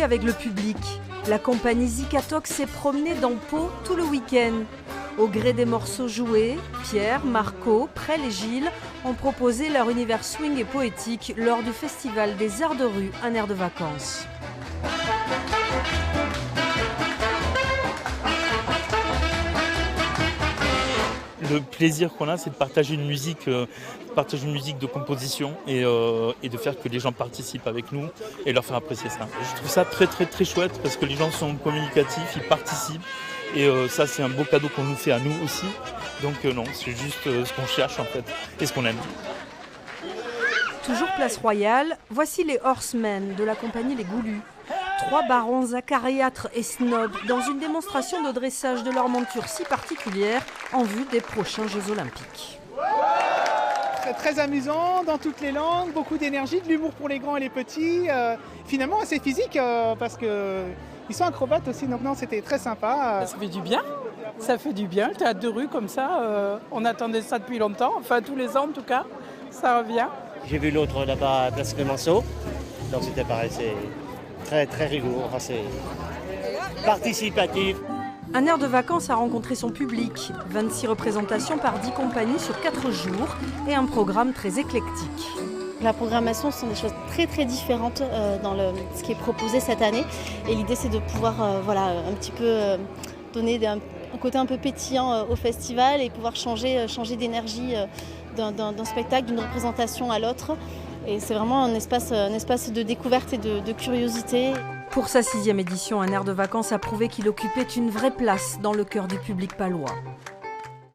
avec le public. La compagnie Zikatox s'est promenée dans Pau tout le week-end. Au gré des morceaux joués, Pierre, Marco, Prel et Gilles ont proposé leur univers swing et poétique lors du festival des Arts de rue, un air de vacances. Le plaisir qu'on a, c'est de partager une musique de composition et de faire que les gens participent avec nous et leur faire apprécier ça. Je trouve ça très très très chouette parce que les gens sont communicatifs, ils participent et ça c'est un beau cadeau qu'on nous fait à nous aussi. Donc non, c'est juste ce qu'on cherche en fait et ce qu'on aime. Toujours place Royale, voici les Horsemen de la compagnie Les Goulus. 3 barons acariâtres et snobs dans une démonstration de dressage de leur monture si particulière en vue des prochains Jeux Olympiques. Très amusant, dans toutes les langues, beaucoup d'énergie, de l'humour pour les grands et les petits. Finalement assez physique parce qu'ils sont acrobates aussi, donc non, c'était très sympa. Ça fait du bien, le théâtre de rue comme ça, on attendait ça depuis longtemps, enfin tous les ans en tout cas, ça revient. J'ai vu l'autre là-bas à Place Clémenceau, donc c'était pareil, c'est très très rigoureux, enfin, c'est participatif. Un air de vacances a rencontré son public. 26 représentations par 10 compagnies sur 4 jours et un programme très éclectique. La programmation sont des choses très très différentes dans ce qui est proposé cette année. Et l'idée c'est de pouvoir un petit peu donner un côté un peu pétillant au festival et pouvoir changer d'énergie d'un spectacle, d'une représentation à l'autre. Et c'est vraiment un espace de découverte et de curiosité. Pour sa 6e édition, un air de vacances a prouvé qu'il occupait une vraie place dans le cœur du public palois.